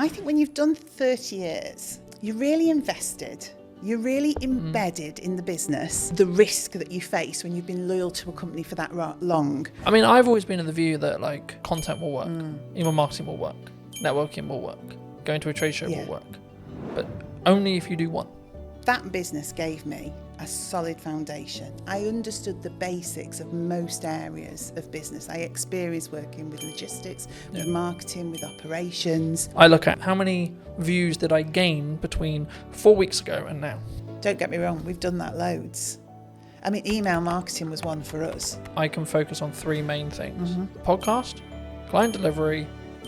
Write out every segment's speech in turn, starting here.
I think when you've done 30 years, you're really invested. You're really embedded in the business, the risk that you face when you've been loyal to a company for that long. I mean, I've always been of the view that like content will work, email marketing will work, networking will work, going to a trade show will work, but only if you do one. That business gave me a solid foundation. I understood the basics of most areas of business. I experienced working with logistics, with marketing, with operations. I look at how many views did I gain between 4 weeks ago and now. Don't get me wrong, we've done that loads. I mean, email marketing was one for us. I can focus on three main things. The podcast, client delivery,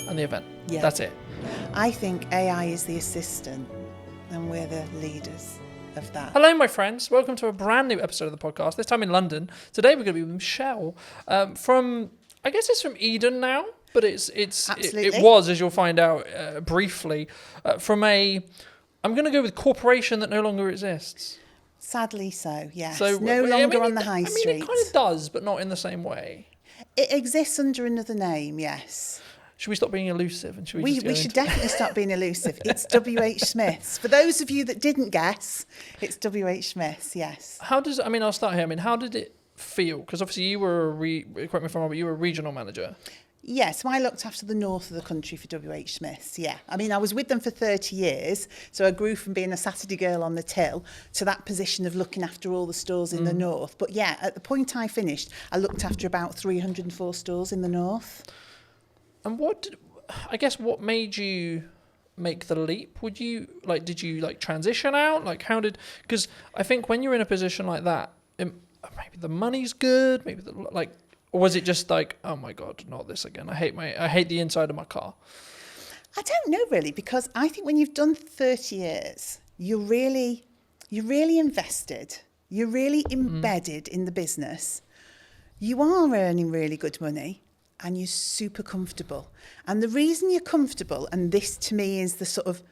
and the event. Yeah. That's it. I think AI is the assistant and we're the leaders of that. Hello, my friends. Welcome to a brand new episode of the podcast, this time in London. Today we're going to be with Michelle from, I guess it's from Eden now, but it was, as you'll find out briefly, from I'm going to go with corporation that no longer exists. Sadly so, yes. So, no longer on the high street. I mean, it kind of does, but not in the same way. It exists under another name, yes. Should we stop being elusive? And we should definitely stop being elusive. It's WHSmith's. For those of you that didn't guess, it's WHSmith's, yes. I'll start here. How did it feel? Because obviously you were, correct me if I'm wrong, but you were a regional manager. Yes, so I looked after the north of the country for WHSmith's, yeah. I mean, I was with them for 30 years, so I grew from being a Saturday girl on the till to that position of looking after all the stores in the north. But yeah, at the point I finished, I looked after about 304 stores in the north. And what made you make the leap? Did you transition out? Because I think when you're in a position like that, maybe the money's good, or was it just like, oh my God, not this again. I hate the inside of my car. I don't know really, because I think when you've done 30 years, you're really invested. You're really embedded in the business. You are earning really good money. And you're super comfortable. And the reason you're comfortable, and this to me is the sort of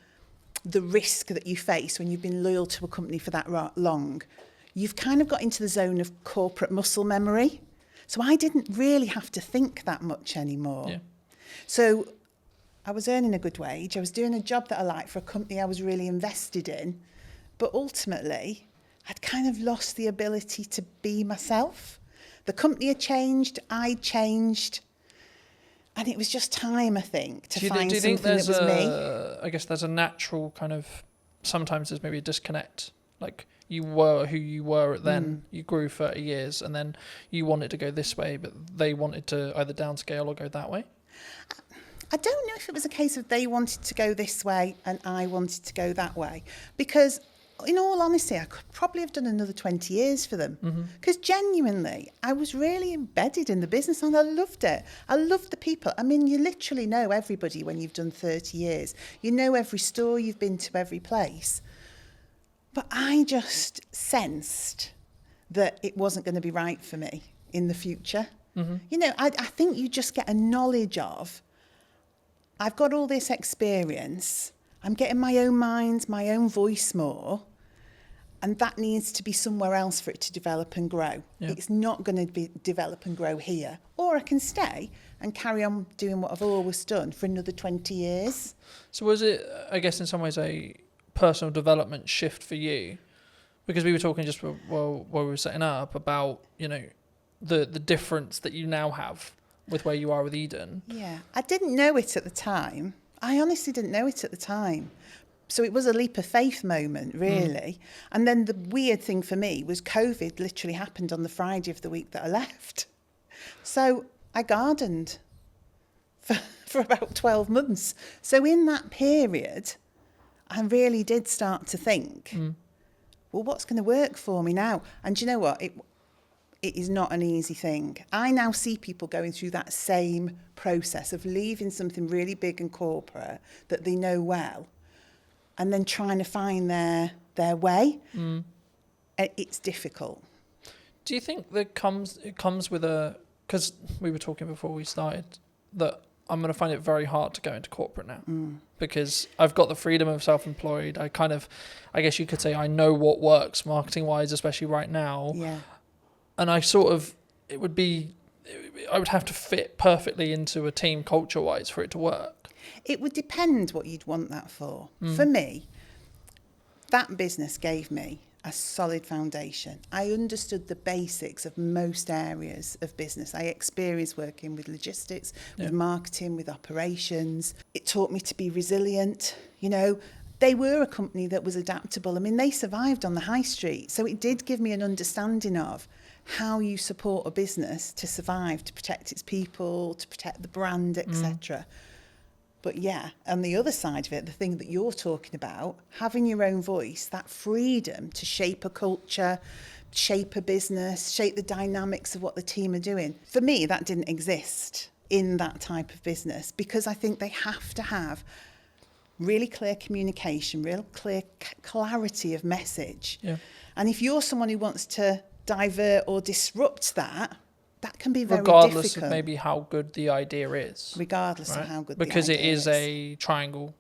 the risk that you face when you've been loyal to a company for that long, you've kind of got into the zone of corporate muscle memory. So I didn't really have to think that much anymore. Yeah. So I was earning a good wage. I was doing a job that I liked for a company I was really invested in. But ultimately, I'd kind of lost the ability to be myself. The company had changed. I'd changed. And it was just time, I think, to find something that was me. I guess there's a natural kind of, sometimes there's maybe a disconnect. Like you were who you were then, you grew 30 years and then you wanted to go this way, but they wanted to either downscale or go that way. I don't know if it was a case of they wanted to go this way and I wanted to go that way. Because in all honesty, I could probably have done another 20 years for them. Because genuinely, I was really embedded in the business and I loved it. I loved the people. I mean, you literally know everybody when you've done 30 years. You know every store, you've been to every place. But I just sensed that it wasn't going to be right for me in the future. You know, I think you just get a knowledge of, I've got all this experience, I'm getting my own mind, my own voice more. And that needs to be somewhere else for it to develop and grow. Yeah. It's not going to develop and grow here. Or I can stay and carry on doing what I've always done for another 20 years. So was it, I guess, in some ways a personal development shift for you? Because we were talking just while we were setting up about, you know, the difference that you now have with where you are with Eden. Yeah, I didn't know it at the time. I honestly didn't know it at the time. So it was a leap of faith moment, really. And then the weird thing for me was COVID literally happened on the Friday of the week that I left. So I gardened for about 12 months. So in that period, I really did start to think, well, what's going to work for me now? And do you know what? It is not an easy thing. I now see people going through that same process of leaving something really big and corporate that they know well and then trying to find their way. It's difficult. Do you think it comes with because we were talking before we started that I'm going to find it very hard to go into corporate now because I've got the freedom of self-employed. I guess you could say I know what works marketing wise, especially right now. Yeah. And I would have to fit perfectly into a team culture wise for it to work. It would depend what you'd want that for. For me, that business gave me a solid foundation. I understood the basics of most areas of business. I experienced working with logistics, with marketing, with operations. It taught me to be resilient. You know, they were a company that was adaptable. I mean, they survived on the high street. So it did give me an understanding of how you support a business to survive, to protect its people, to protect the brand, etc. But yeah, on the other side of it, the thing that you're talking about, having your own voice, that freedom to shape a culture, shape a business, shape the dynamics of what the team are doing. For me, that didn't exist in that type of business, because I think they have to have really clear communication, real clear clarity of message. Yeah. And if you're someone who wants to divert or disrupt that, that can be very regardless difficult. Of maybe how good the idea is. Regardless of how good the idea is. Because it is a triangle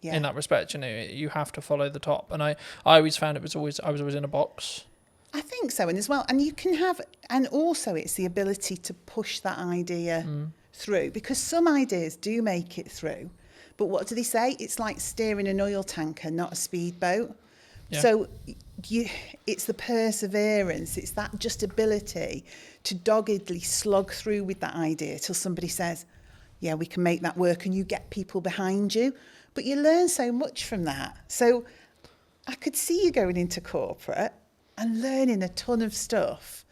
in that respect, you know, you have to follow the top. And I always found I was always in a box. I think so, and as well, and you can have, and also it's the ability to push that idea through, because some ideas do make it through. But what do they say? It's like steering an oil tanker, not a speedboat. Yeah. So it's the perseverance, it's that just ability to doggedly slog through with that idea till somebody says, yeah, we can make that work, and you get people behind you. But you learn so much from that. So I could see you going into corporate and learning a ton of stuff.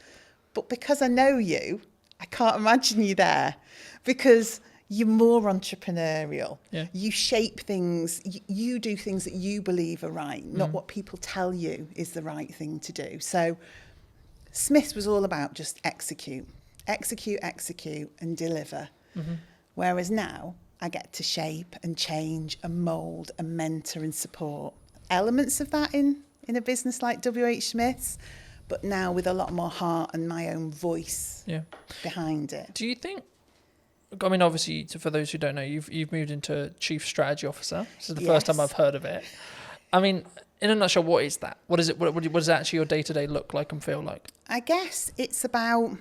But because I know you, I can't imagine you there, because you're more entrepreneurial. Yeah. You shape things, you do things that you believe are right, not what people tell you is the right thing to do. So Smith's was all about just execute, and deliver. Whereas now I get to shape and change and mould and mentor and support elements of that in a business like WHSmith's, but now with a lot more heart and my own voice behind it. Do you think, I mean, obviously, for those who don't know, you've moved into Chief Strategy Officer. This is the first time I've heard of it. I mean, in a nutshell, what is that? What is it? What does actually your day-to-day look like and feel like? I guess it's about,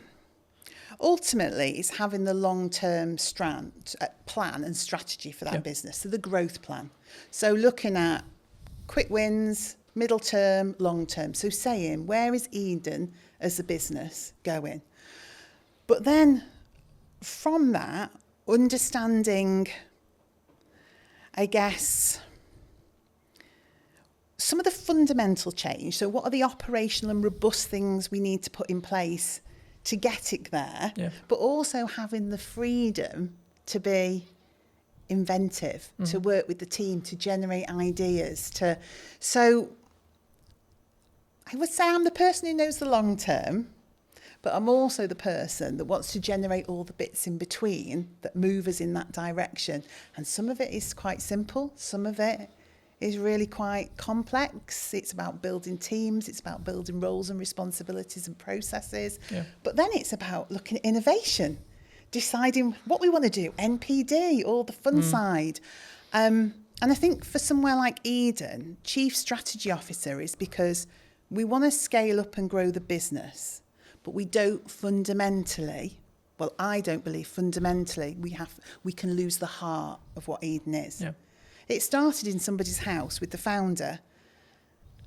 ultimately, it's having the long-term plan and strategy for that business, so the growth plan. So looking at quick wins, middle term, long term. So saying, where is Eden as a business going? But then from that, understanding, I guess, some of the fundamental change. So what are the operational and robust things we need to put in place to get it there? Yeah. But also having the freedom to be inventive, to work with the team, to generate ideas. So I would say I'm the person who knows the long term, but I'm also the person that wants to generate all the bits in between that move us in that direction. And some of it is quite simple. Some of it is really quite complex. It's about building teams. It's about building roles and responsibilities and processes. Yeah. But then it's about looking at innovation, deciding what we want to do, NPD, all the fun side. And I think for somewhere like Eden, Chief Strategy Officer is because we want to scale up and grow the business. But we don't fundamentally, well, I don't believe fundamentally we can lose the heart of what Eden is. Yeah. It started in somebody's house with the founder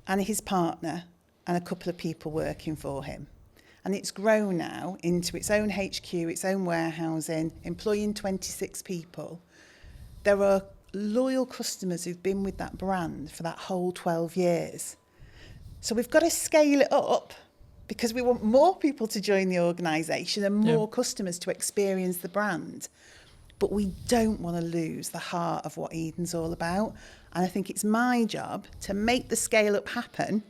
and his partner and a couple of people working for him. And it's grown now into its own HQ, its own warehousing, employing 26 people. There are loyal customers who've been with that brand for that whole 12 years. So we've got to scale it up, because we want more people to join the organisation and more customers to experience the brand. But we don't want to lose the heart of what Eden's all about. And I think it's my job to make the scale up happen,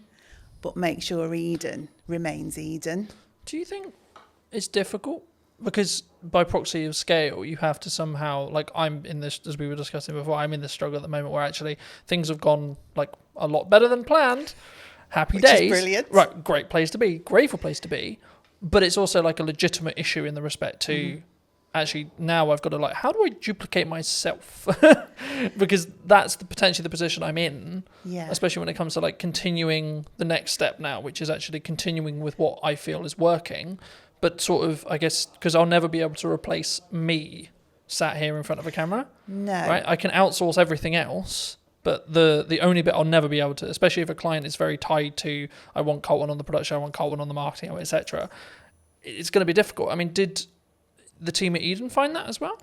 but make sure Eden remains Eden. Do you think it's difficult? Because by proxy of scale, you have to somehow, like I'm in this, as we were discussing before, I'm in this struggle at the moment where actually things have gone like a lot better than planned. Happy Which days. Is brilliant. Right, great place to be, grateful place to be. But it's also like a legitimate issue in the respect to actually now I've got to like, how do I duplicate myself? Because that's potentially the position I'm in, especially when it comes to like continuing the next step now, which is actually continuing with what I feel is working, but sort of, I guess, because I'll never be able to replace me. sat here in front of a camera. No. Right? I can outsource everything else, but the only bit I'll never be able to, especially if a client is very tied to, I want Colton on the production, I want Colton on the marketing, etc. It's going to be difficult. I mean, did the team at Eden find that as well?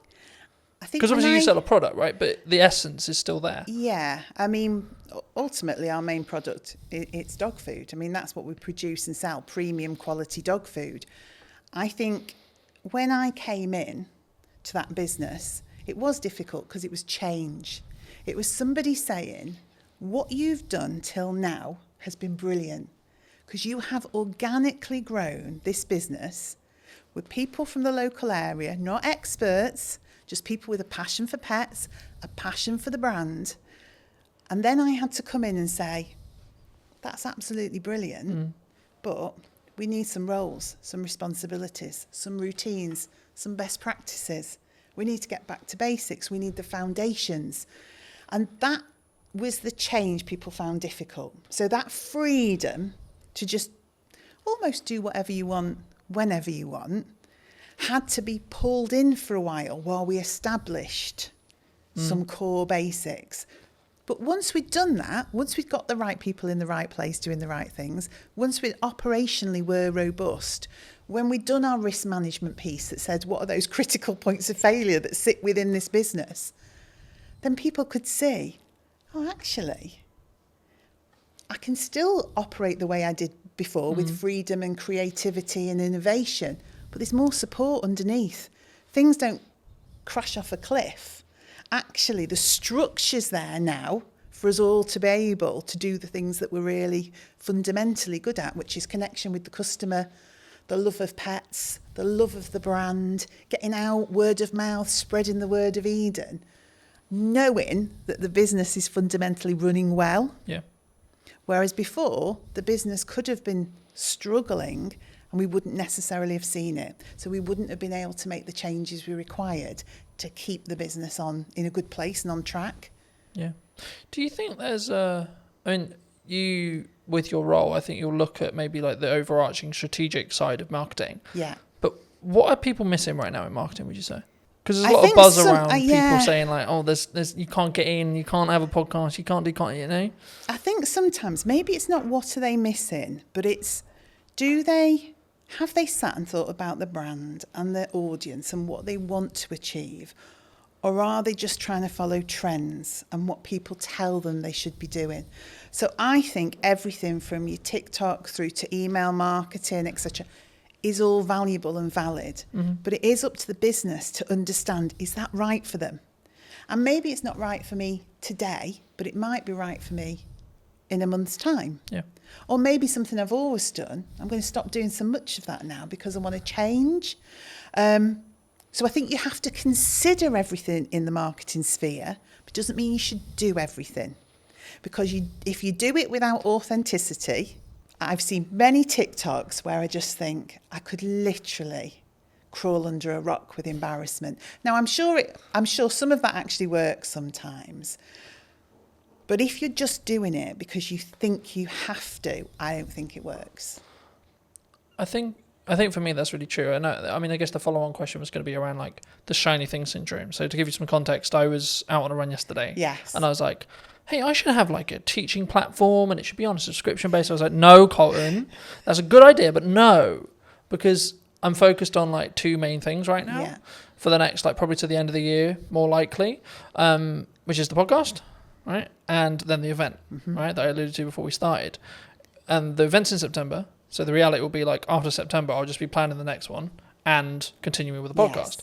I think because obviously you sell a product, right? But the essence is still there. Yeah. I mean, ultimately our main product, it's dog food. I mean, that's what we produce and sell, premium quality dog food. I think when I came in to that business, it was difficult because it was change. It was somebody saying, what you've done till now has been brilliant because you have organically grown this business with people from the local area, not experts, just people with a passion for pets, a passion for the brand. And then I had to come in and say, that's absolutely brilliant, but we need some roles, some responsibilities, some routines, some best practices. We need to get back to basics. We need the foundations. And that was the change people found difficult. So that freedom to just almost do whatever you want, whenever you want, had to be pulled in for a while we established some core basics. But once we'd done that, once we'd got the right people in the right place doing the right things, once we operationally were robust, when we'd done our risk management piece that said what are those critical points of failure that sit within this business, then people could see, oh, actually, I can still operate the way I did before with freedom and creativity and innovation, but there's more support underneath. Things don't crash off a cliff. Actually, the structure's there now for us all to be able to do the things that we're really fundamentally good at, which is connection with the customer, the love of pets, the love of the brand, getting out, word of mouth, spreading the word of Eden, knowing that the business is fundamentally running well. Yeah. Whereas before, the business could have been struggling and we wouldn't necessarily have seen it. So we wouldn't have been able to make the changes we required to keep the business in a good place and on track. Yeah. Do you think there's you, with your role, I think you'll look at maybe like the overarching strategic side of marketing. Yeah. But what are people missing right now in marketing, would you say? Because there's a I lot of think buzz some- around yeah. people saying like, oh, there's you can't get in, you can't have a podcast, you can't, you know? I think sometimes maybe it's not what are they missing, but it's have they sat and thought about the brand and their audience and what they want to achieve? Or are they just trying to follow trends and what people tell them they should be doing? So I think everything from your TikTok through to email marketing, etc., is all valuable and valid. But it is up to the business to understand, is that right for them? And maybe it's not right for me today, but it might be right for me in a month's time. Yeah. Or maybe something I've always done, I'm going to stop doing so much of that now because I want to change. So I think you have to consider everything in the marketing sphere, but it doesn't mean you should do everything. Because if you do it without authenticity, I've seen many TikToks where I just think I could literally crawl under a rock with embarrassment. Now, I'm sure some of that actually works sometimes. But if you're just doing it because you think you have to, I don't think it works. I think for me that's really true. I mean, I guess the follow-on question was going to be around like the shiny thing syndrome. So to give you some context, I was out on a run yesterday. Yes. And I was like, hey, I should have like a teaching platform and it should be on a subscription base. I was like, no, Colton, that's a good idea, but no, because I'm focused on like two main things right now for the next, like probably to the end of the year, more likely, which is the podcast, right? And then the event, right, that I alluded to before we started. And the event's in September. So the reality will be like after September, I'll just be planning the next one and continuing with the podcast. Yes.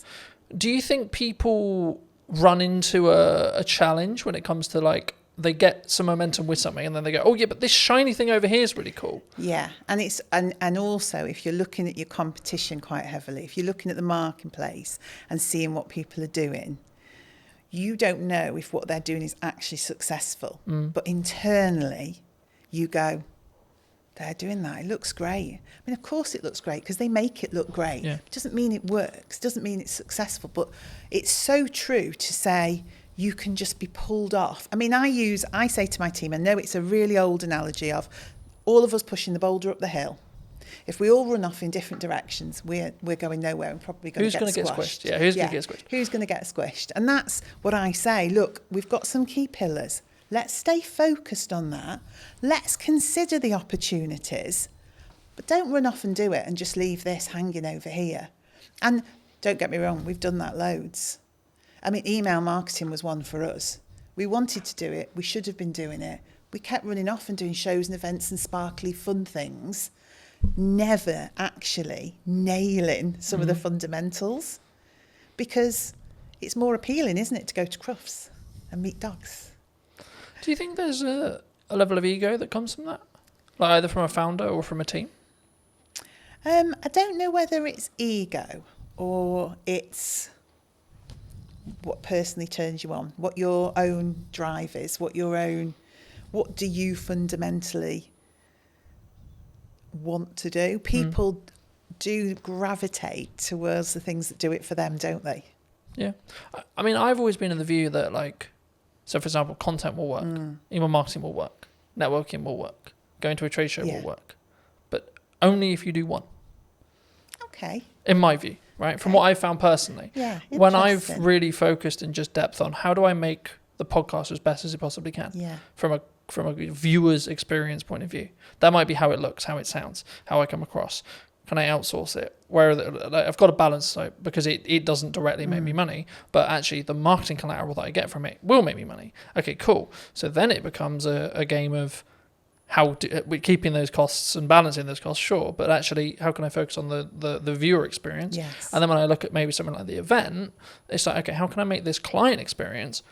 Do you think people run into a challenge when it comes to like, they get some momentum with something and then they go, oh yeah, but this shiny thing over here is really cool. Yeah. And it's and also if you're looking at your competition quite heavily, if you're looking at the marketplace and seeing what people are doing, you don't know if what they're doing is actually successful. But internally, you go, they're doing that. It looks great. I mean, of course it looks great because they make it look great. Yeah. It doesn't mean it works. Doesn't mean it's successful. But it's so true to say you can just be pulled off. I mean, I say to my team, I know it's a really old analogy of all of us pushing the boulder up the hill. If we all run off in different directions, we're going nowhere and probably going to get squashed. Yeah, who's going to get squished? Who's going to get squished? And that's what I say. Look, we've got some key pillars. Let's stay focused on that. Let's consider the opportunities, but don't run off and do it and just leave this hanging over here. And don't get me wrong, we've done that loads. I mean, email marketing was one for us. We wanted to do it. We should have been doing it. We kept running off and doing shows and events and sparkly fun things, never actually nailing some of the fundamentals, because it's more appealing, isn't it, to go to Crufts and meet dogs. Do you think there's a level of ego that comes from that? Like either from a founder or from a team? I don't know whether it's ego or it's what personally turns you on, what your own drive is, what do you fundamentally want to do? People do gravitate towards the things that do it for them, don't they? Yeah. I mean, I've always been in the view that, like, so for example, content will work, email marketing will work, networking will work, going to a trade show will work, but only if you do one. Okay. In my view, right? From what I've found personally. Yeah. When I've really focused in just depth on how do I make the podcast as best as it possibly can. Yeah. From a viewer's experience point of view. That might be how it looks, how it sounds, how I come across. Can I outsource it? I've got a balance because it doesn't directly make me money, but actually the marketing collateral that I get from it will make me money. Okay, cool. So then it becomes a game of we're keeping those costs and balancing those costs, sure, but actually how can I focus on the viewer experience? Yes. And then when I look at maybe something like the event, it's like, okay, how can I make this client experience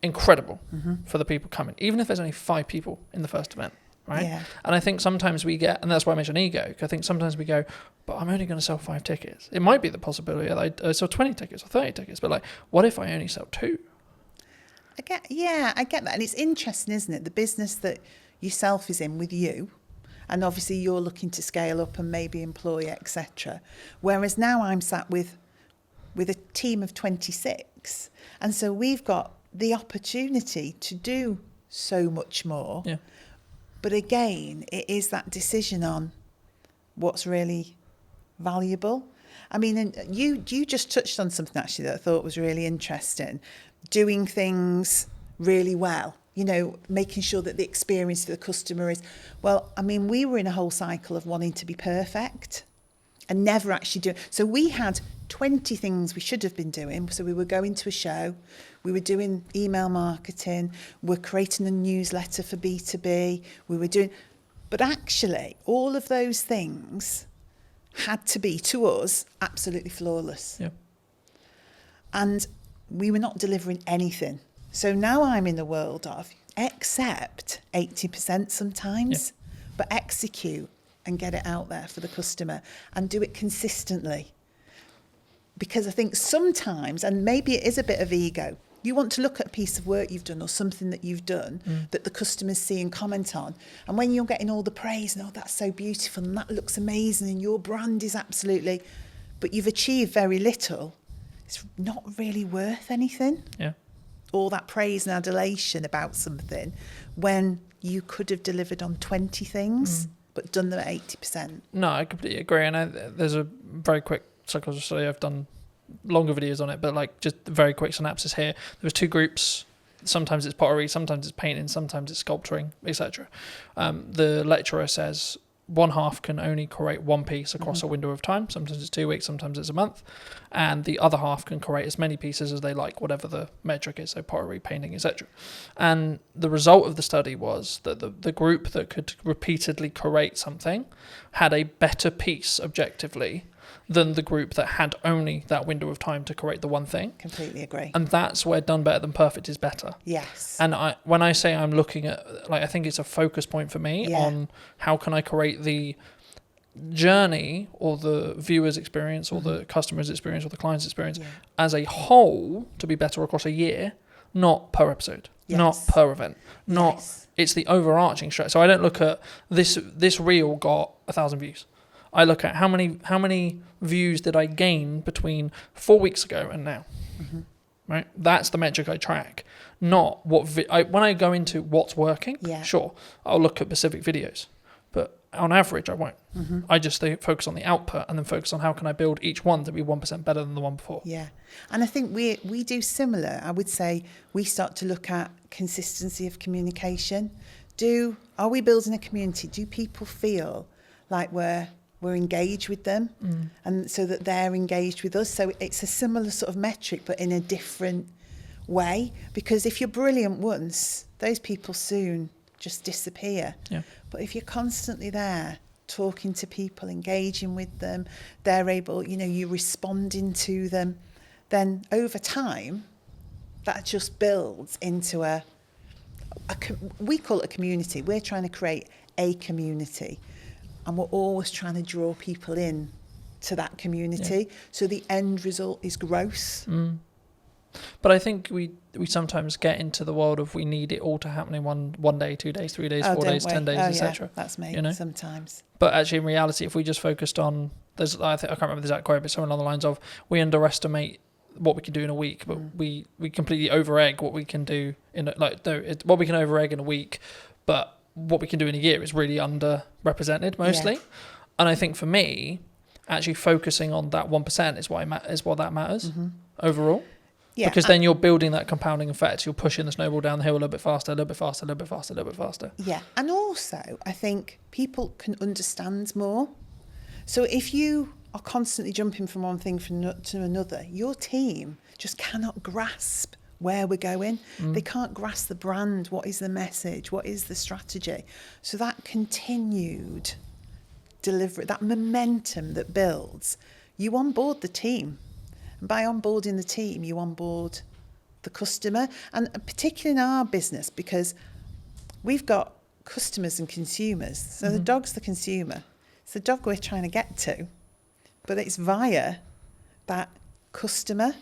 incredible for the people coming, even if there's only 5 people in the first event, right? Yeah. And I think sometimes we get, and that's why I mentioned ego, because I think sometimes we go, but I'm only going to sell 5 tickets. It might be the possibility that I sell 20 tickets or 30 tickets, but like, what if I only sell 2? I get that. And it's interesting, isn't it? The business that yourself is in with you, and obviously you're looking to scale up and maybe employ, etc. Whereas now I'm sat with a team of 26, and so we've got the opportunity to do so much more. Yeah. But again, it is that decision on what's really valuable. I mean, and you just touched on something actually that I thought was really interesting. Doing things really well, making sure that the experience for the customer is, well, I mean, we were in a whole cycle of wanting to be perfect and never actually doing. So we had 20 things we should have been doing. So we were going to a show, we were doing email marketing, we're creating a newsletter for B2B, but actually all of those things had to be, to us, absolutely flawless. Yeah. And we were not delivering anything. So now I'm in the world of accept 80% sometimes, but execute and get it out there for the customer and do it consistently. Because I think sometimes, and maybe it is a bit of ego, you want to look at a piece of work you've done or something that you've done that the customers see and comment on. And when you're getting all the praise and, that's so beautiful and that looks amazing and your brand is absolutely, but you've achieved very little, it's not really worth anything. Yeah. All that praise and adulation about something when you could have delivered on 20 things but done them at 80%. No, I completely agree. And there's a very quick psychology study. I've done longer videos on it, but like just a very quick synopsis here. There was 2 groups. Sometimes it's pottery, sometimes it's painting, sometimes it's sculpturing, etc. The lecturer says one half can only create one piece across a window of time. Sometimes it's 2 weeks, sometimes it's a month. And the other half can create as many pieces as they like, whatever the metric is, so pottery, painting, etc. And the result of the study was that the group that could repeatedly create something had a better piece objectively than the group that had only that window of time to create the one thing. Completely agree. And that's where done better than perfect is better. Yes. And when I say I'm looking at, like, I think it's a focus point for me on how can I create the journey or the viewer's experience or the customer's experience or the client's experience as a whole to be better across a year, not per episode, not per event, it's the overarching strategy. So I don't look at this reel got 1,000 views. I look at how many views did I gain between 4 weeks ago and now, right? That's the metric I track, not what when I go into what's working. Sure, I'll look at specific videos, but on average, I won't. Mm-hmm. I just focus on the output and then focus on how can I build each one to be 1% better than the one before. Yeah. And I think we do similar. I would say we start to look at consistency of communication. Are we building a community? Do people feel like we're engaged with them, and so that they're engaged with us? So it's a similar sort of metric, but in a different way. Because if you're brilliant once, those people soon just disappear. Yeah. But if you're constantly there, talking to people, engaging with them, they're able, you're responding to them, then over time, that just builds into we call it a community. We're trying to create a community, and we're always trying to draw people in to that community. Yeah. So the end result is growth. But I think we sometimes get into the world of we need it all to happen in one day, 2 days, 3 days, 4 days, 10 days, etc. Yeah, that's me sometimes. But actually, in reality, if we just focused on, I can't remember the exact quote, but something along the lines of we underestimate what we can do in a week, but we completely over-egg what we can do what we can over-egg in a week, but what we can do in a year is really underrepresented mostly. Yeah. And I think for me, actually focusing on that 1% is what that matters overall. Yeah, because then you're building that compounding effect. You're pushing the snowball down the hill a little bit faster, a little bit faster, a little bit faster, a little bit faster. Yeah, and also I think people can understand more. So if you are constantly jumping from one thing to another, your team just cannot grasp where we're going. They can't grasp the brand. What is the message? What is the strategy? So that continued delivery, that momentum that builds, you onboard the team. And by onboarding the team, you onboard the customer. And particularly in our business, because we've got customers and consumers. So the dog's the consumer. It's the dog we're trying to get to, but it's via that customer.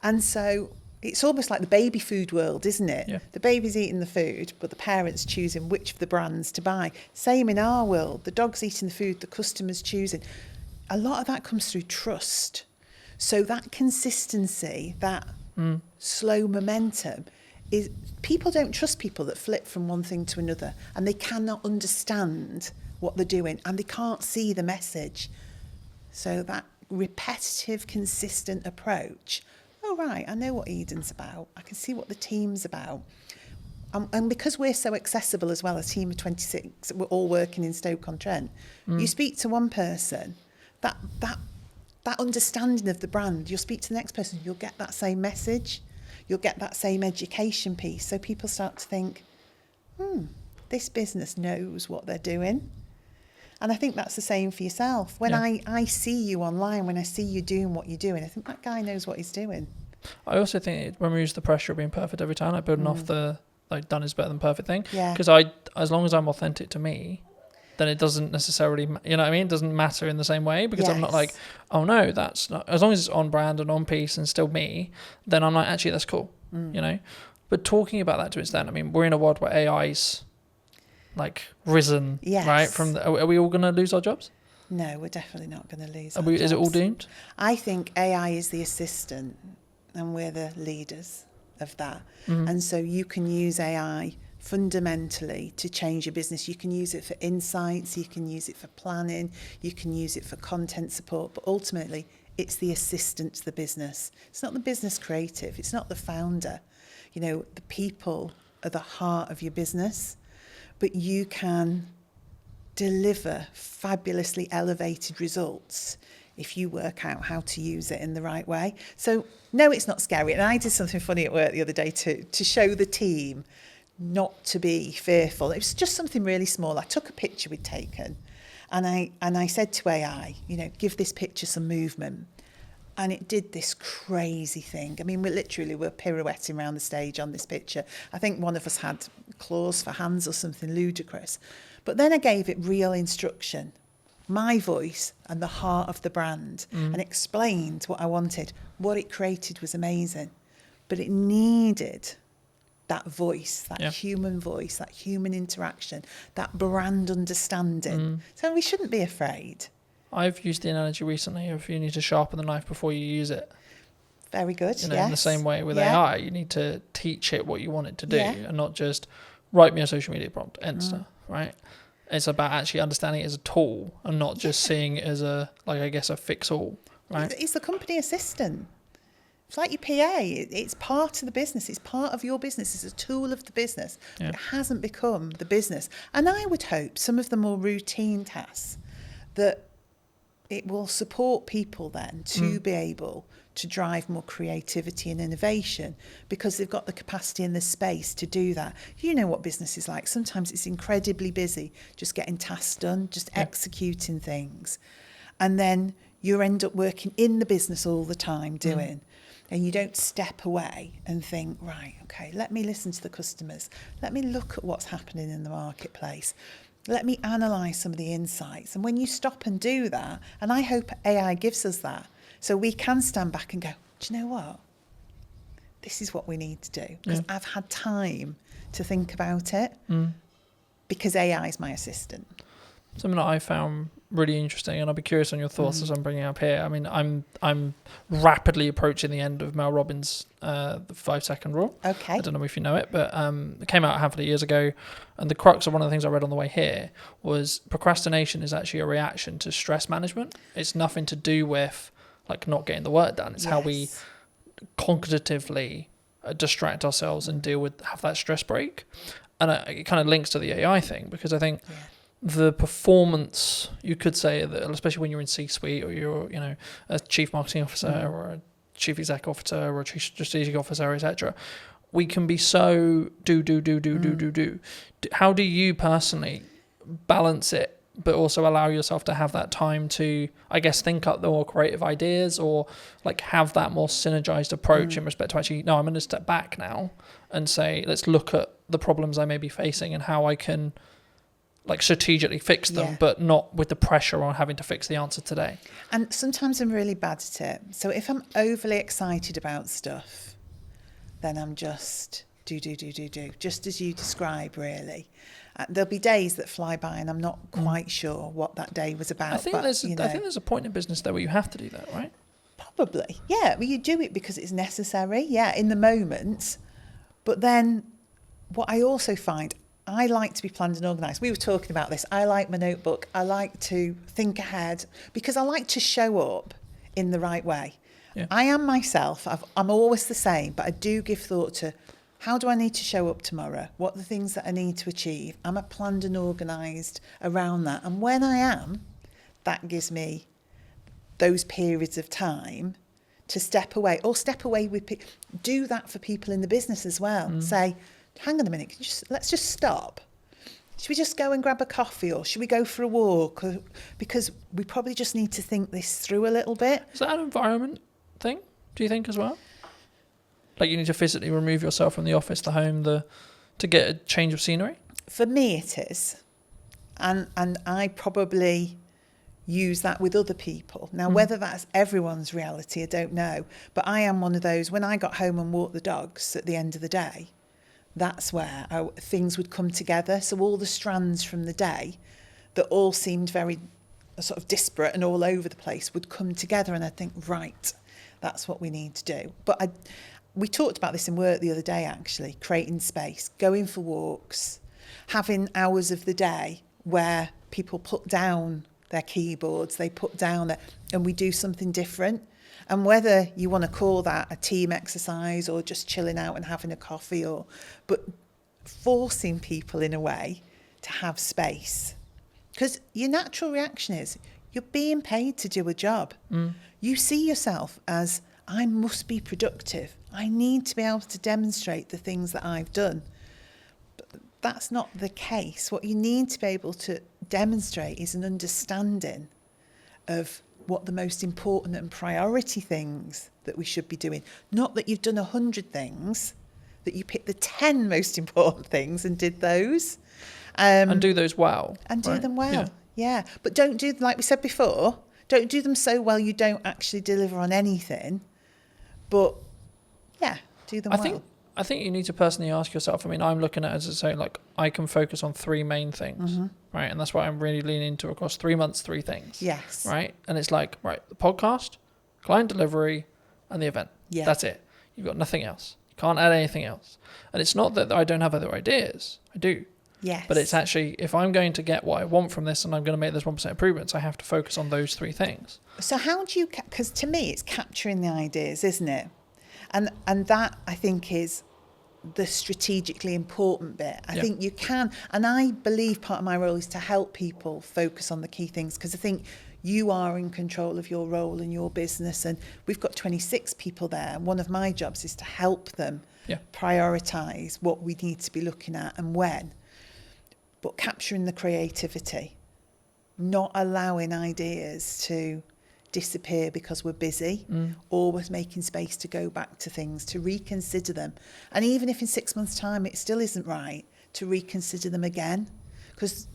And so it's almost like the baby food world, isn't it? Yeah. The baby's eating the food, but the parent's choosing which of the brands to buy. Same in our world. The dog's eating the food, the customer's choosing. A lot of that comes through trust. So that consistency, that slow momentum, is people don't trust people that flip from one thing to another, and they cannot understand what they're doing, and they can't see the message. So that repetitive, consistent approach. Oh, right, I know what Eden's about. I can see what the team's about. And because we're so accessible as well, a team of 26, we're all working in Stoke-on-Trent. You speak to one person, that understanding of the brand, you'll speak to the next person, you'll get that same message, you'll get that same education piece. So people start to think, this business knows what they're doing. And I think that's the same for yourself. When I see you online, when I see you doing what you're doing, I think that guy knows what he's doing. I also think it removes the pressure of being perfect every time, like building off the done is better than perfect thing. Yeah. Because as long as I'm authentic to me, then it doesn't necessarily, you know what I mean? It doesn't matter in the same way, because I'm not like, oh no, that's not, as long as it's on brand and on piece and still me, then I'm like, actually, that's cool, you know? But talking about that to its extent, I mean, we're in a world where AI's like risen, right? Are we all going to lose our jobs? No, we're definitely not going to lose our jobs. Is it all doomed? I think AI is the assistant and we're the leaders of that. And so you can use AI fundamentally to change your business. You can use it for insights, you can use it for planning, you can use it for content support, but ultimately it's the assistant to the business. It's not the business creative, it's not the founder. You know, the people are the heart of your business, but you can deliver fabulously elevated results if you work out how to use it in the right way. So no, it's not scary. And I did something funny at work the other day to show the team not to be fearful. It was just something really small. I took a picture we'd taken and I said to AI, you know, give this picture some movement. And it did this crazy thing. I mean, we're pirouetting around the stage on this picture. I think one of us had claws for hands or something ludicrous. But then I gave it real instruction, my voice and the heart of the brand, and explained what I wanted. What it created was amazing. But it needed that voice, that human voice, that human interaction, that brand understanding. So we shouldn't be afraid. I've used the analogy recently of you need to sharpen the knife before you use it. Very good, you know, in the same way with AI, you need to teach it what you want it to do and not just write me a social media prompt, right? It's about actually understanding it as a tool and not just seeing it as a fix-all, right? It's the company assistant. It's like your PA. It's part of the business. It's part of your business. It's a tool of the business. Yeah. It hasn't become the business. And I would hope some of the more routine tasks that it will support people then to be able to drive more creativity and innovation, because they've got the capacity and the space to do that. You know what business is like. Sometimes it's incredibly busy, just getting tasks done, just executing things. And then you end up working in the business all the time doing. And you don't step away and think, right, okay, let me listen to the customers. Let me look at what's happening in the marketplace. Let me analyse some of the insights. And when you stop and do that, and I hope AI gives us that, so we can stand back and go, do you know what? This is what we need to do. Because I've had time to think about it, because AI is my assistant. Something that I found really interesting, and I'll be curious on your thoughts as I'm bringing up here. I mean, I'm rapidly approaching the end of Mel Robbins' the 5-second rule. Okay. I don't know if you know it, but it came out a handful of years ago, and the crux of one of the things I read on the way here was procrastination is actually a reaction to stress management. It's nothing to do with like not getting the work done. It's how we cognitively distract ourselves and have that stress break. And it kind of links to the AI thing, because I think the performance, you could say that, especially when you're in C-suite or you're, a chief marketing officer or a chief exec officer or a chief strategic officer, etc., we can be so do. How do you personally balance it, but also allow yourself to have that time to, I guess, think up the more creative ideas, or like have that more synergized approach in respect to actually, no, I'm going to step back now and say, let's look at the problems I may be facing and how I can like strategically fix them, but not with the pressure on having to fix the answer today. And sometimes I'm really bad at it. So if I'm overly excited about stuff, then I'm just do, just as you describe, really. There'll be days that fly by and I'm not quite sure what that day was about. I think there's a point in business there where you have to do that, right? Probably, yeah. Well, you do it because it's necessary, in the moment. But then what I also find, I like to be planned and organised. We were talking about this. I like my notebook. I like to think ahead because I like to show up in the right way. Yeah. I am myself. I'm always the same, but I do give thought to how do I need to show up tomorrow? What are the things that I need to achieve? Am I planned and organised around that? And when I am, that gives me those periods of time to step away with people. Do that for people in the business as well. Say, hang on a minute, let's just stop. Should we just go and grab a coffee, or should we go for a walk? Because we probably just need to think this through a little bit. Is that an environment thing, do you think, as well? Like you need to physically remove yourself from the office, the home, to get a change of scenery? For me it is. And I probably use that with other people. Now, whether that's everyone's reality, I don't know. But I am one of those, when I got home and walked the dogs at the end of the day, that's where things would come together. So all the strands from the day that all seemed very sort of disparate and all over the place would come together, and I'd think, right, that's what we need to do. But we talked about this in work the other day, actually, creating space, going for walks, having hours of the day where people put down their keyboards, they put down and we do something different. And whether you want to call that a team exercise or just chilling out and having a coffee, but forcing people in a way to have space. Because your natural reaction is you're being paid to do a job. You see yourself as, I must be productive. I need to be able to demonstrate the things that I've done. But that's not the case. What you need to be able to demonstrate is an understanding of what the most important and priority things that we should be doing. Not that you've done 100 things, that you picked the 10 most important things and did those. And do those well. And do them well, yeah. But don't do, like we said before, don't do them so well you don't actually deliver on anything. But, do them well. I think you need to personally ask yourself, I mean, I'm looking at it as to say, like, I can focus on 3 main things, right? And that's what I'm really leaning into across 3 months, 3 things. Yes. Right? And it's like, right, the podcast, client delivery, and the event. Yeah. That's it. You've got nothing else. You can't add anything else. And it's not that I don't have other ideas. I do. Yes. But it's actually, if I'm going to get what I want from this and I'm going to make this 1% improvements, I have to focus on those 3 things. So how do you, because to me it's capturing the ideas, isn't it? And that I think is the strategically important bit. I think you can, and I believe part of my role is to help people focus on the key things, because I think you are in control of your role and your business, and we've got 26 people there, and one of my jobs is to help them prioritise what we need to be looking at and when, but capturing the creativity, not allowing ideas to disappear because we're busy, always making space to go back to things, to reconsider them. And even if in 6 months' time it still isn't right, to reconsider them again. Because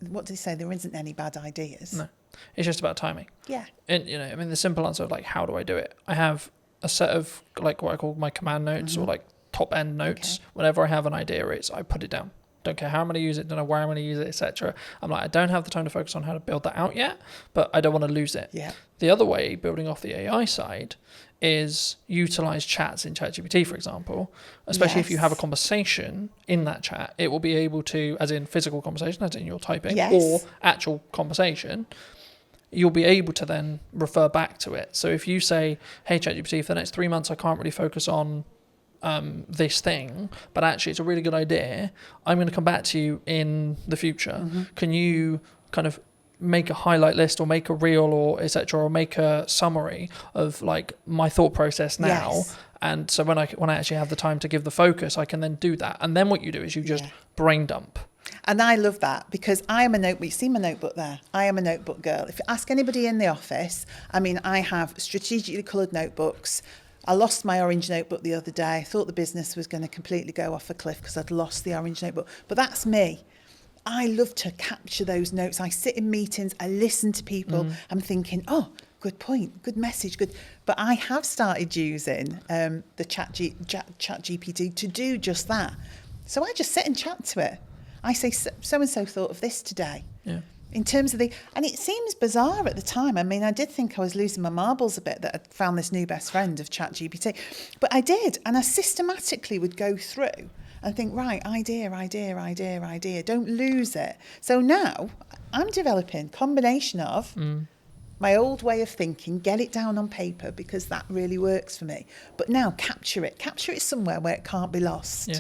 what do they say? There isn't any bad ideas. No, it's just about timing. Yeah. And, you know, I mean, the simple answer of like, how do I do it? I have a set of like what I call my command notes or like top end notes. Whenever I have an idea, I put it down. Don't care how I'm going to use it, don't know where I'm going to use it, etc. I'm like, I don't have the time to focus on how to build that out yet, but I don't want to lose it. Yeah. The other way, building off the AI side, is utilize chats in ChatGPT, for example, especially if you have a conversation in that chat, it will be able to, as in physical conversation, as in your typing, or actual conversation, you'll be able to then refer back to it. So if you say, hey, ChatGPT, for the next 3 months, I can't really focus on this thing, but actually it's a really good idea, I'm going to come back to you in the future. Can you kind of make a highlight list or make a reel or etc., or make a summary of like my thought process now? And so when I actually have the time to give the focus, I can then do that. And then what you do is you just brain dump. And I love that, because I am a notebook. You see my notebook there? I am a notebook girl. If you ask anybody in the office, I mean, I have strategically coloured notebooks. I lost my orange notebook the other day. I thought the business was going to completely go off a cliff because I'd lost the orange notebook. But that's me. I love to capture those notes. I sit in meetings, I listen to people. I'm thinking, oh, good point, good message, good. But I have started using the chat GPT to do just that. So I just sit and chat to it. I say, so-and-so thought of this today. Yeah. In terms of and it seems bizarre at the time. I mean, I did think I was losing my marbles a bit that I'd found this new best friend of ChatGPT, but I did. And I systematically would go through and think, right, idea. Don't lose it. So now I'm developing a combination of my old way of thinking, get it down on paper because that really works for me. But now capture it somewhere where it can't be lost. Yeah.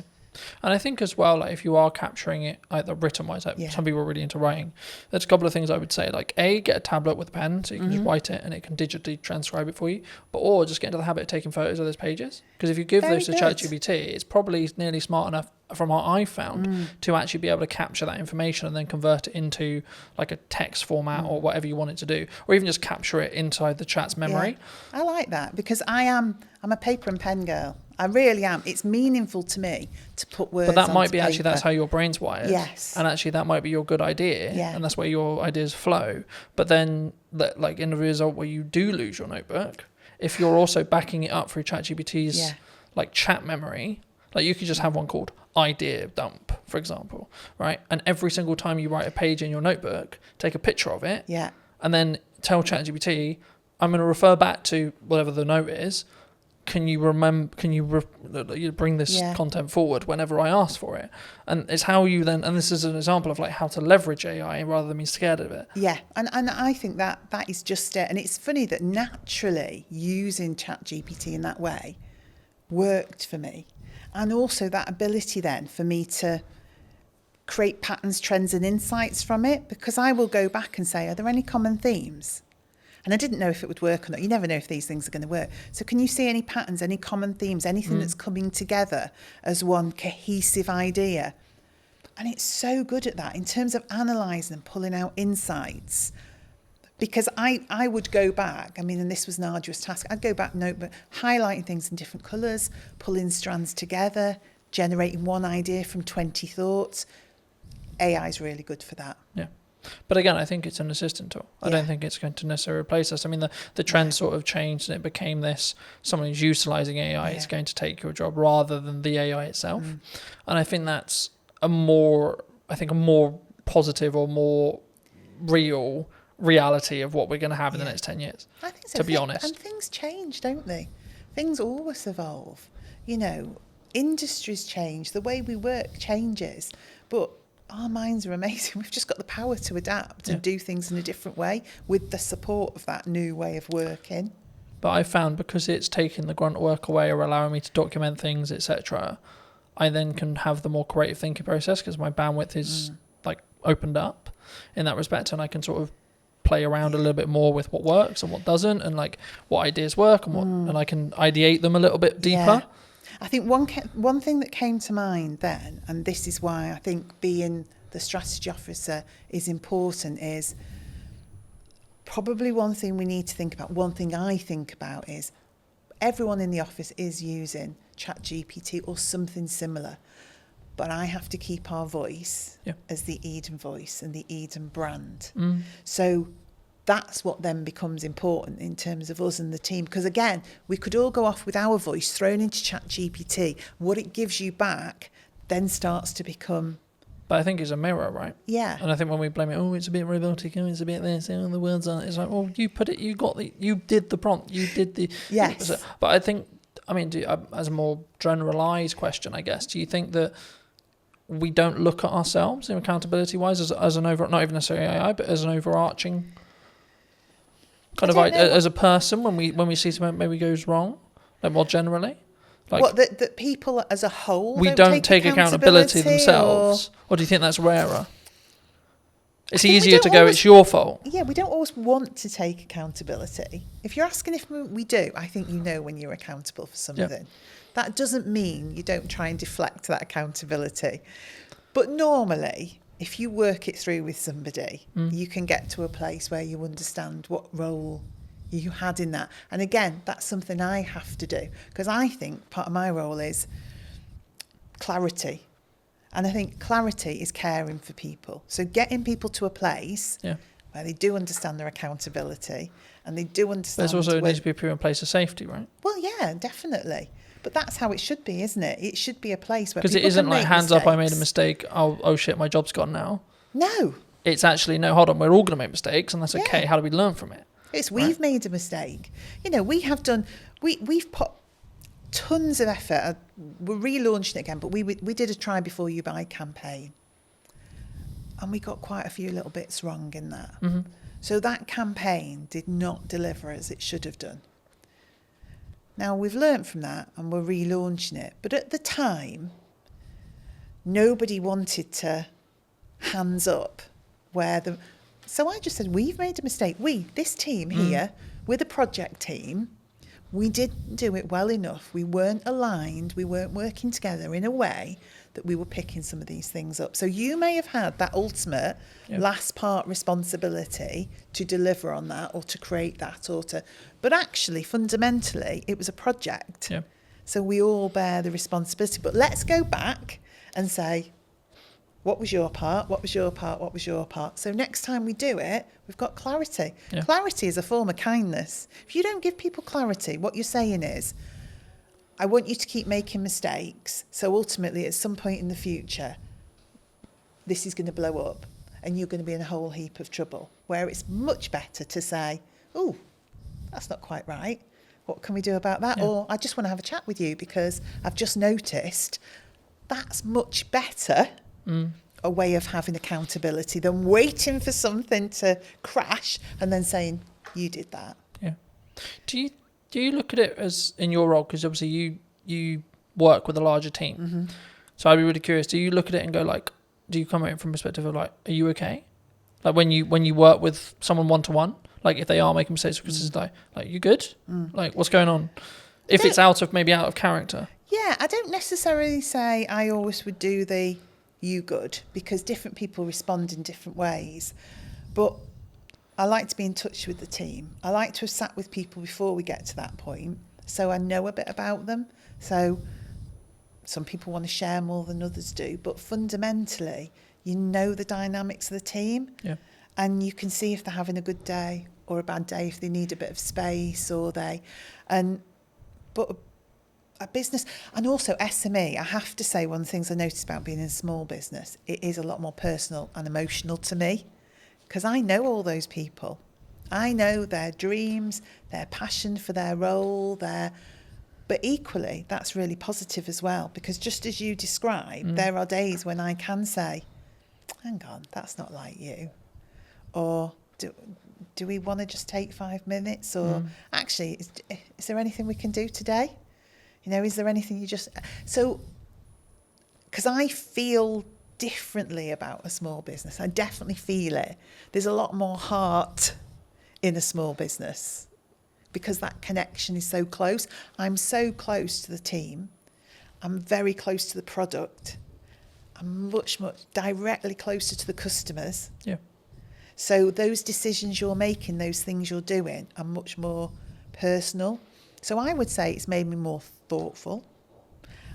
And I think as well, like if you are capturing it either written wise, like some people are really into writing, there's a couple of things I would say, like get a tablet with a pen so you can just write it and it can digitally transcribe it for you, or just get into the habit of taking photos of those pages, because if you give those to ChatGPT, it's probably nearly smart enough from what I've found to actually be able to capture that information and then convert it into like a text format or whatever you want it to do, or even just capture it inside the chat's memory. I like that, because I'm a paper and pen girl. I really am. It's meaningful to me to put words on paper. But that might be actually, that's how your brain's wired. Yes. And actually that might be your good idea. Yeah. And that's where your ideas flow. But then like in the result where you do lose your notebook, if you're also backing it up through ChatGPT's like chat memory, like you could just have one called idea dump, for example, right? And every single time you write a page in your notebook, take a picture of it. Yeah. And then tell ChatGPT, I'm going to refer back to whatever the note is. Can you bring this content forward whenever I ask for it? And it's how you then, and this is an example of like how to leverage AI rather than being scared of it. Yeah, and I think that is just it. And it's funny that naturally using ChatGPT in that way worked for me. And also that ability then for me to create patterns, trends and insights from it, because I will go back and say, are there any common themes? And I didn't know if it would work or not. You never know if these things are going to work. So can you see any patterns, any common themes, anything that's coming together as one cohesive idea? And it's so good at that in terms of analysing and pulling out insights. Because I would go back, I mean, and this was an arduous task, I'd go back notebook, highlighting things in different colours, pulling strands together, generating one idea from 20 thoughts. AI is really good for that. Yeah. But again, I think it's an assistant tool. I don't think it's going to necessarily replace us. I mean, the trend sort of changed and it became this, someone who's utilising AI is going to take your job rather than the AI itself. And I think that's a more positive or more real reality of what we're going to have in the next 10 years. I think so. To be honest. And things change, don't they? Things always evolve. You know, industries change, the way we work changes. But our minds are amazing. We've just got the power to adapt and do things in a different way with the support of that new way of working. But I found because it's taking the grunt work away or allowing me to document things, etc., I then can have the more creative thinking process because my bandwidth is like opened up in that respect, and I can sort of play around a little bit more with what works and what doesn't, and like what ideas work and what, and I can ideate them a little bit deeper. Yeah. I think one thing that came to mind then, and this is why I think being the strategy officer is important, is probably one thing we need to think about. One thing I think about is everyone in the office is using ChatGPT or something similar, but I have to keep our voice as the Eden voice and the Eden brand. So that's what then becomes important in terms of us and the team. Because again, we could all go off with our voice thrown into ChatGPT. What it gives you back then starts to become... But I think it's a mirror, right? Yeah. And I think when we blame it, oh, it's a bit robotic, oh, it's a bit this, oh, the words aren't... It's like, well, you put it, you did the prompt, you did the... Yes. But I think, I mean, as a more generalised question, I guess, do you think that we don't look at ourselves in accountability-wise as an over... Not even necessarily AI, but as an overarching... kind of like as a person when we see something maybe goes wrong, like more generally, like what that people as a whole we don't take accountability themselves, or do you think that's rarer? It's easier to go, it's your fault. Yeah, we don't always want to take accountability. If you're asking if we do, I think you know when you're accountable for something. Yeah. That doesn't mean you don't try and deflect that accountability, but normally, if you work it through with somebody, you can get to a place where you understand what role you had in that. And again, that's something I have to do, because I think part of my role is clarity. And I think clarity is caring for people. So getting people to a place where they do understand their accountability and they do understand... There's also needs to be a proven place of safety, right? Well, yeah, definitely. But that's how it should be, isn't it? It should be a place where people Because it isn't like, hands mistakes. up, I made a mistake, oh shit, my job's gone now. No. It's actually, no, hold on, we're all going to make mistakes, and that's okay. How do we learn from it? It's we've made a mistake. You know, we have done... We've put tons of effort. We're relaunching it again, but we did a Try Before You Buy campaign. And we got quite a few little bits wrong in that. So that campaign did not deliver as it should have done. Now, we've learnt from that and we're relaunching it. But at the time, nobody wanted to hands up where the... So I just said, we've made a mistake. This team here, we're the project team. We didn't do it well enough. We weren't aligned. We weren't working together in a way that we were picking some of these things up. So you may have had that ultimate last part responsibility to deliver on that or to create that but actually fundamentally it was a project. Yeah. So we all bear the responsibility. But let's go back and say, what was your part? What was your part? What was your part? So next time we do it, we've got clarity. Yeah. Clarity is a form of kindness. If you don't give people clarity, what you're saying is, I want you to keep making mistakes. So ultimately, at some point in the future, this is going to blow up and you're going to be in a whole heap of trouble. Where it's much better to say, oh, that's not quite right. What can we do about that? Yeah. Or I just want to have a chat with you because I've just noticed. That's much better. A way of having accountability than waiting for something to crash and then saying, you did that. Yeah. Do you look at it as in your role, because obviously you work with a larger team, so I'd be really curious, do you look at it and go like, do you come at it from a perspective of like, are you okay? Like when you work with someone one-to-one, like if they are making mistakes, because it's like you good? Like what's going on? If it's out of character. Yeah, I don't necessarily say I always would do the you good, because different people respond in different ways. But I like to be in touch with the team. I like to have sat with people before we get to that point, so I know a bit about them. So some people want to share more than others do, but fundamentally, you know the dynamics of the team, and you can see if they're having a good day or a bad day, if they need a bit of space but a business, and also SME, I have to say one of the things I noticed about being in a small business, it is a lot more personal and emotional to me, because I know all those people. I know their dreams, their passion for their role, but equally, that's really positive as well, because just as you described, there are days when I can say, hang on, that's not like you. Or do we want to just take 5 minutes? Or actually, is there anything we can do today? You know, is there anything you just... So, because I feel differently about a small business. I definitely feel it. There's a lot more heart in a small business because that connection is so close. I'm so close to the team. I'm very close to the product. I'm much directly closer to the customers. Yeah. So those decisions you're making, those things you're doing are much more personal. So I would say it's made me more thoughtful.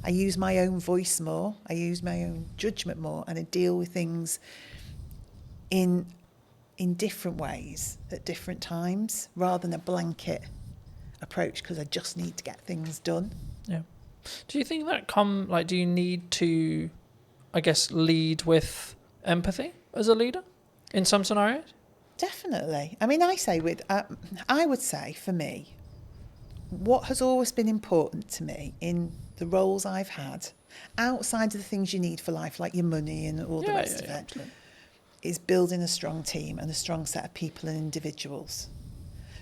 I use my own voice more. I use my own judgment more, and I deal with things in different ways at different times rather than a blanket approach because I just need to get things done. Yeah. Do you think that do you need to, I guess, lead with empathy as a leader in some scenarios? Definitely. I mean, I would say for me, what has always been important to me in the roles I've had, outside of the things you need for life, like your money and all the rest of it, absolutely. is building a strong team and a strong set of people and individuals.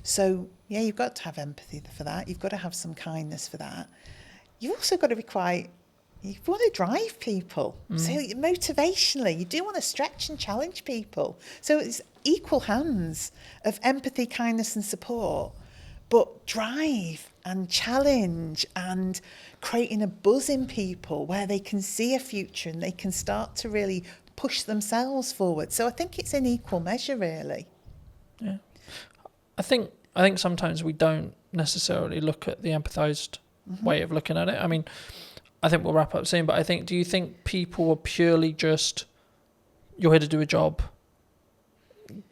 So, yeah, you've got to have empathy for that. You've got to have some kindness for that. You've also got to be you want to drive people. So motivationally, you do want to stretch and challenge people. So it's equal hands of empathy, kindness and support, but drive and challenge and creating a buzz in people where they can see a future and they can start to really push themselves forward. So I think it's in equal measure, really. Yeah. I think sometimes we don't necessarily look at the empathised way of looking at it. I mean, I think we'll wrap up soon, but do you think people are purely just, you're here to do a job?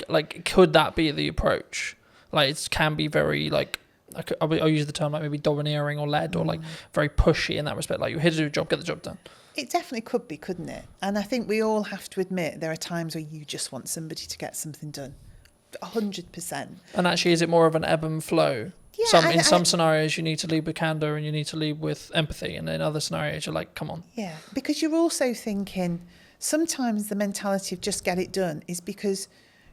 Like, could that be the approach? Like, it can be very, like, I'll use the term like maybe domineering or led or like very pushy in that respect. Like, you're here to do a job, get the job done. It definitely could be, couldn't it? And I think we all have to admit there are times where you just want somebody to get something done. 100%. And actually, is it more of an ebb and flow? Yeah, in some scenarios, you need to lead with candour and you need to lead with empathy. And in other scenarios, you're like, come on. Yeah, because you're also thinking sometimes the mentality of just get it done is because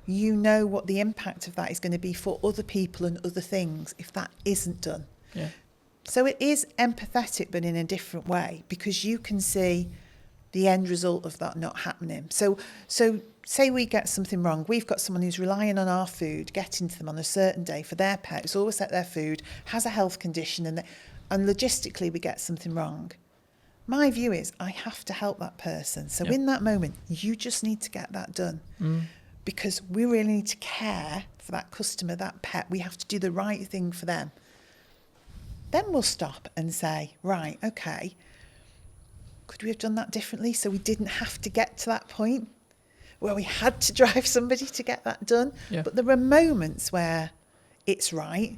you know what the impact of that is going to be for other people and other things if that isn't done. Yeah. So it is empathetic, but in a different way, because you can see the end result of that not happening. So say we get something wrong. We've got someone who's relying on our food, getting to them on a certain day for their pet, who's always at their food, has a health condition, and logistically we get something wrong. My view is I have to help that person. So in that moment, you just need to get that done. Because we really need to care for that customer, that pet. We have to do the right thing for them. Then we'll stop and say, right, okay, could we have done that differently so we didn't have to get to that point where we had to drive somebody to get that done? Yeah. But there are moments where it's right,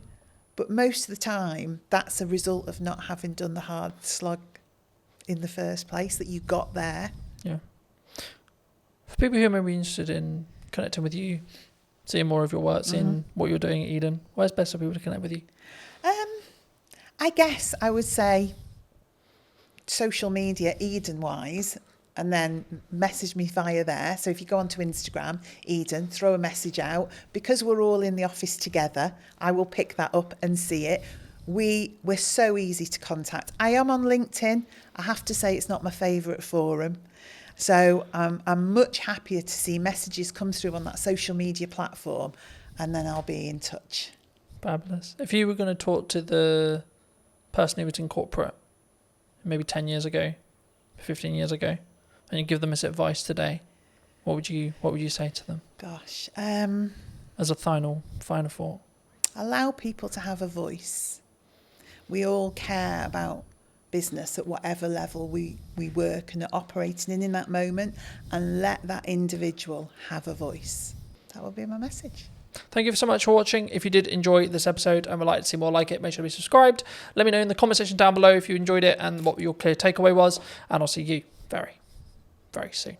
but most of the time that's a result of not having done the hard slog in the first place, that you got there. Yeah. For people who may be interested in connecting with you, seeing more of your work, seeing what you're doing at Eden, where's best for people to connect with you? I guess I would say social media, Eden-wise, and then message me via there. So if you go onto Instagram, Eden, throw a message out. Because we're all in the office together, I will pick that up and see it. We're so easy to contact. I am on LinkedIn. I have to say it's not my favourite forum. So I'm much happier to see messages come through on that social media platform, and then I'll be in touch. Fabulous. If you were going to talk to the person who was in corporate maybe 10 years ago, 15 years ago, and you give them this advice today, what would you say to them? Gosh. As a final thought. Allow people to have a voice. We all care about business at whatever level we work and are operating in that moment, and let that individual have a voice. That would be my message. Thank you so much for watching. If you did enjoy this episode and would like to see more like it, make sure to be subscribed. Let me know in the comment section down below if you enjoyed it and what your clear takeaway was, and I'll see you very, very soon.